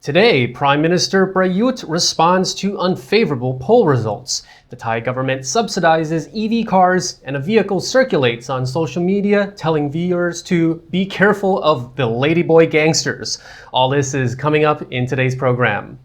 Today, Prime Minister Prayut responds to unfavourable poll results. The Thai government subsidizes EV cars, and a vehicle circulates on social media telling viewers to be careful of the Ladyboy gangsters. All this is coming up in today's program.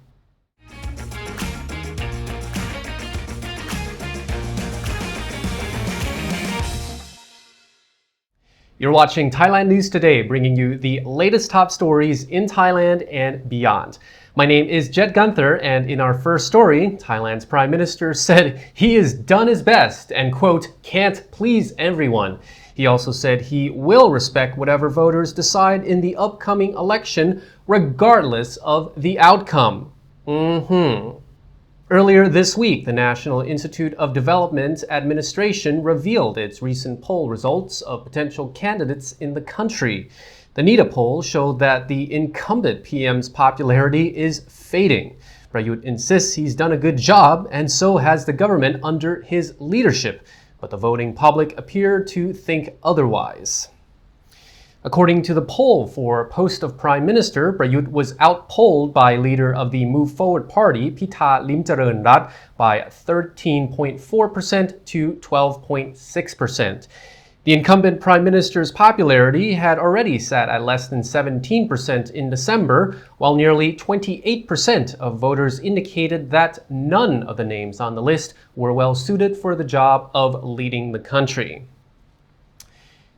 You're watching Thailand News Today, bringing you the latest top stories in Thailand and beyond. My name is Jet Gunther, and in our first story, Thailand's Prime Minister said he has done his best and, quote, can't please everyone. He also said he will respect whatever voters decide in the upcoming election, regardless of the outcome. Earlier this week, the National Institute of Development Administration revealed its recent poll results of potential candidates in the country. The NIDA poll showed that the incumbent PM's popularity is fading. Prayut insists he's done a good job, and so has the government under his leadership, but the voting public appear to think otherwise. According to the poll for post of Prime Minister, Prayut was outpolled by leader of the Move Forward Party, Pitha Limjaroenrat, by 13.4% to 12.6%. The incumbent Prime Minister's popularity had already sat at less than 17% in December, while nearly 28% of voters indicated that none of the names on the list were well suited for the job of leading the country.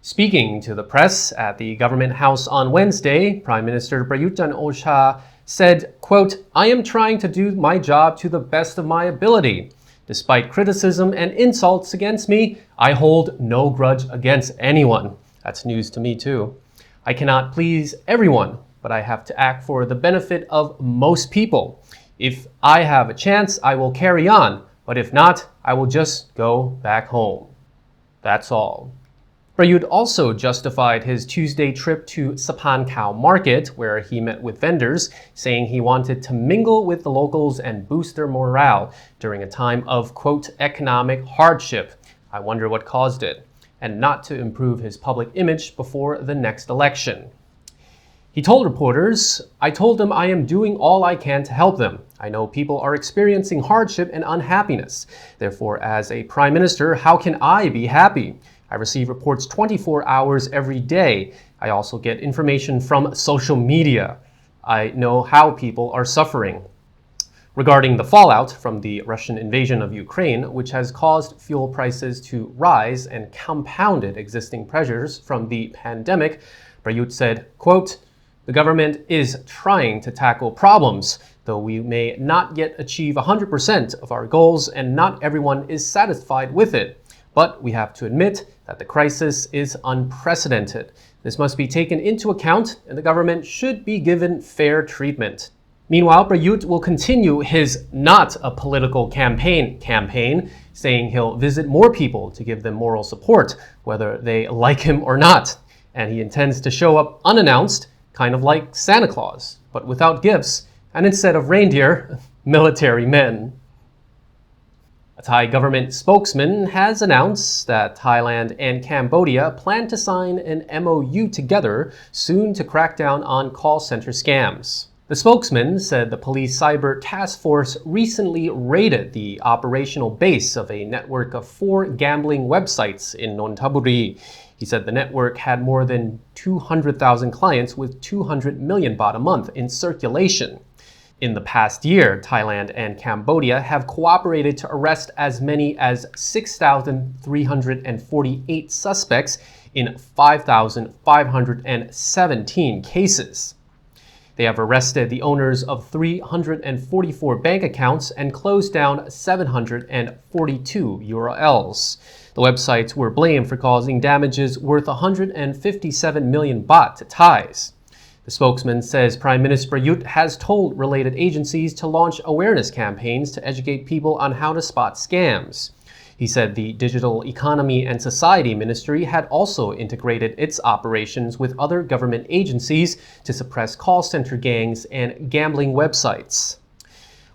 Speaking to the press at the Government House on Wednesday, Prime Minister Prayut Chan-o-cha said, quote, I am trying to do my job to the best of my ability. Despite criticism and insults against me, I hold no grudge against anyone. That's news to me too. I cannot please everyone, but I have to act for the benefit of most people. If I have a chance, I will carry on, but if not, I will just go back home. That's all. Prayut also justified his Tuesday trip to Sapan Khao Market, where he met with vendors, saying he wanted to mingle with the locals and boost their morale during a time of, quote, economic hardship. I wonder what caused it, and not to improve his public image before the next election. He told reporters, I told them I am doing all I can to help them. I know people are experiencing hardship and unhappiness. Therefore, as a prime minister, how can I be happy? I receive reports 24 hours every day. I also get information from social media. I know how people are suffering. Regarding the fallout from the Russian invasion of Ukraine, which has caused fuel prices to rise and compounded existing pressures from the pandemic, Prayut said, quote, the government is trying to tackle problems, though we may not yet achieve 100% of our goals and not everyone is satisfied with it. But we have to admit that the crisis is unprecedented. This must be taken into account, and the government should be given fair treatment. Meanwhile, Prayut will continue his not a political campaign, saying he'll visit more people to give them moral support, whether they like him or not. And he intends to show up unannounced, kind of like Santa Claus, but without gifts, and instead of reindeer, military men. A Thai government spokesman has announced that Thailand and Cambodia plan to sign an MOU together soon to crack down on call center scams. The spokesman said the police cyber task force recently raided the operational base of a network of 4 gambling websites in Nonthaburi. He said the network had more than 200,000 clients with 200 million baht a month in circulation. In the past year, Thailand and Cambodia have cooperated to arrest as many as 6,348 suspects in 5,517 cases. They have arrested the owners of 344 bank accounts and closed down 742 URLs. The websites were blamed for causing damages worth 157 million baht to Thais. The spokesman says Prime Minister Prayut has told related agencies to launch awareness campaigns to educate people on how to spot scams. He said the Digital Economy and Society Ministry had also integrated its operations with other government agencies to suppress call center gangs and gambling websites.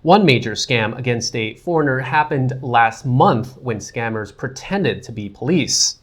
One major scam against a foreigner happened last month when scammers pretended to be police.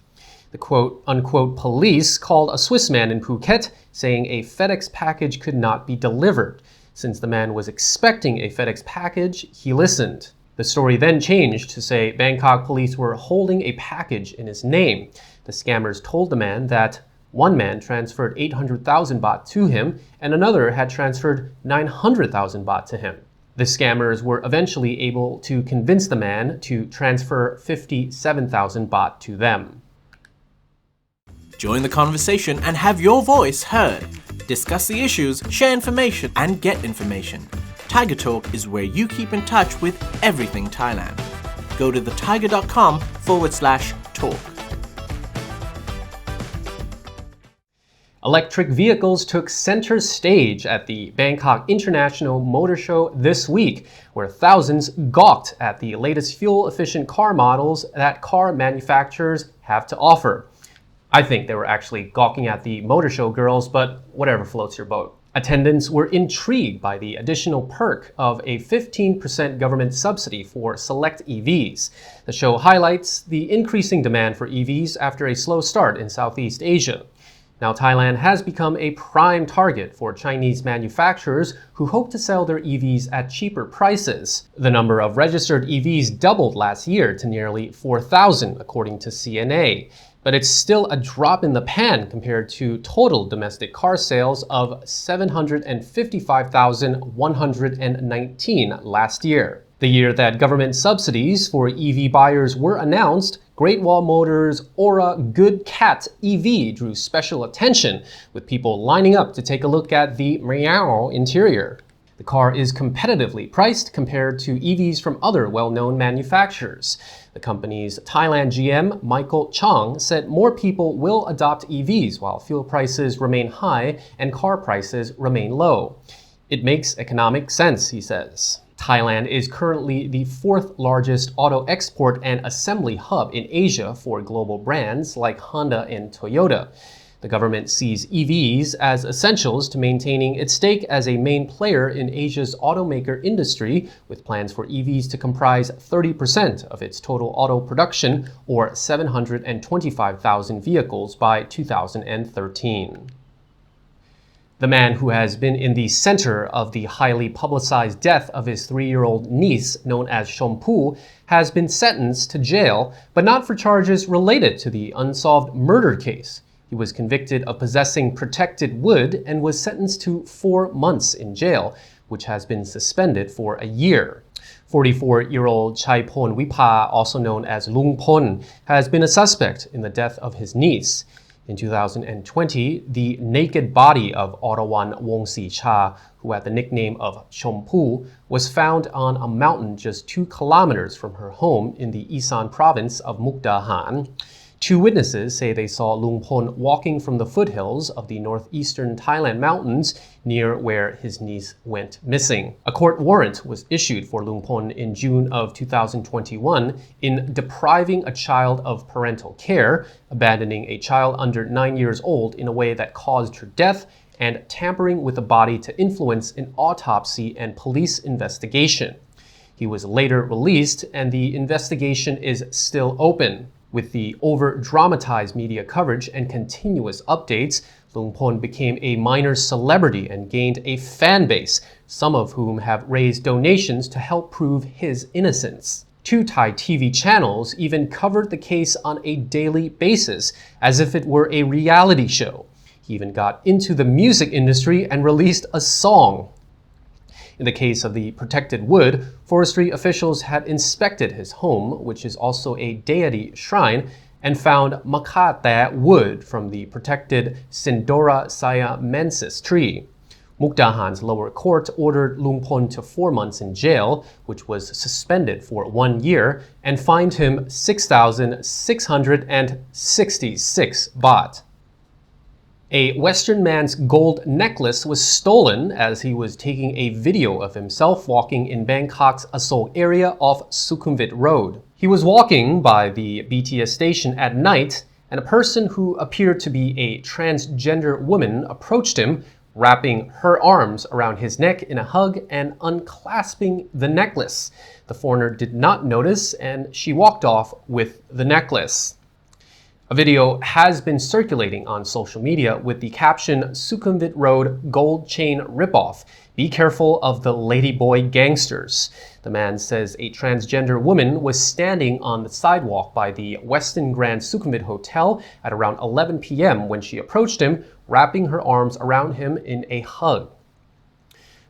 The quote-unquote police called a Swiss man in Phuket saying a FedEx package could not be delivered. Since the man was expecting a FedEx package, he listened. The story then changed to say Bangkok police were holding a package in his name. The scammers told the man that one man transferred 800,000 baht to him and another had transferred 900,000 baht to him. The scammers were eventually able to convince the man to transfer 57,000 baht to them. Join the conversation and have your voice heard. Discuss the issues, share information, and get information. Thaiger Talk is where you keep in touch with everything Thailand. Go to thethaiger.com/talk. Electric vehicles took center stage at the Bangkok International Motor Show this week, where thousands gawked at the latest fuel-efficient car models that car manufacturers have to offer. I think they were actually gawking at the motor show girls, but whatever floats your boat. Attendants were intrigued by the additional perk of a 15% government subsidy for select EVs. The show highlights the increasing demand for EVs after a slow start in Southeast Asia. Now, Thailand has become a prime target for Chinese manufacturers who hope to sell their EVs at cheaper prices. The number of registered EVs doubled last year to nearly 4,000, according to CNA. But it's still a drop in the pan compared to total domestic car sales of 755,119 last year. The year that government subsidies for EV buyers were announced, Great Wall Motors' Aura Good Cat EV drew special attention, with people lining up to take a look at the meow interior. The car is competitively priced compared to EVs from other well-known manufacturers. The company's Thailand GM, Michael Chong, said more people will adopt EVs while fuel prices remain high and car prices remain low. It makes economic sense, he says. Thailand is currently the fourth largest auto export and assembly hub in Asia for global brands like Honda and Toyota. The government sees EVs as essentials to maintaining its stake as a main player in Asia's automaker industry, with plans for EVs to comprise 30% of its total auto production, or 725,000 vehicles by 2013. The man who has been in the center of the highly publicized death of his 3-year-old niece, known as Shompu, has been sentenced to jail, but not for charges related to the unsolved murder case. He was convicted of possessing protected wood and was sentenced to 4 months in jail, which has been suspended for a year. 44-year-old Chaipon Wipa, also known as Lung Pon, has been a suspect in the death of his niece. In 2020, the naked body of Orawan Wongsi-cha, who had the nickname of Chompu, was found on a mountain just 2 kilometers from her home in the Isan province of Mukdahan. 2 witnesses say they saw Lung Pon walking from the foothills of the northeastern Thailand mountains near where his niece went missing. A court warrant was issued for Lung Pon in June of 2021 in depriving a child of parental care, abandoning a child under 9 years old in a way that caused her death, and tampering with the body to influence an autopsy and police investigation. He was later released, and the investigation is still open. With the over-dramatized media coverage and continuous updates, Lung Pon became a minor celebrity and gained a fan base, some of whom have raised donations to help prove his innocence. 2 Thai TV channels even covered the case on a daily basis, as if it were a reality show. He even got into the music industry and released a song. In the case of the protected wood, forestry officials had inspected his home, which is also a deity shrine, and found makate wood from the protected Sindora siamensis tree. Mukdahan's lower court ordered Lung Pon to 4 months in jail, which was suspended for 1 year, and fined him 6,666 baht. A Western man's gold necklace was stolen as he was taking a video of himself walking in Bangkok's Asok area off Sukhumvit Road. He was walking by the BTS station at night, and a person who appeared to be a transgender woman approached him, wrapping her arms around his neck in a hug and unclasping the necklace. The foreigner did not notice, and she walked off with the necklace. A video has been circulating on social media with the caption "Sukhumvit Road Gold Chain Ripoff. Be careful of the Ladyboy gangsters." The man says a transgender woman was standing on the sidewalk by the Westin Grand Sukhumvit Hotel at around 11 p.m. when she approached him, wrapping her arms around him in a hug.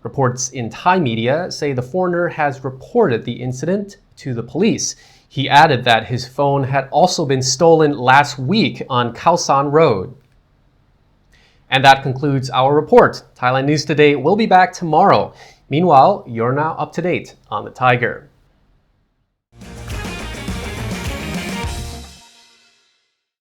Reports in Thai media say the foreigner has reported the incident to the police. He added that his phone had also been stolen last week on Khao San Road. And that concludes our report. Thailand News Today will be back tomorrow. Meanwhile, you're now up to date on the Thaiger.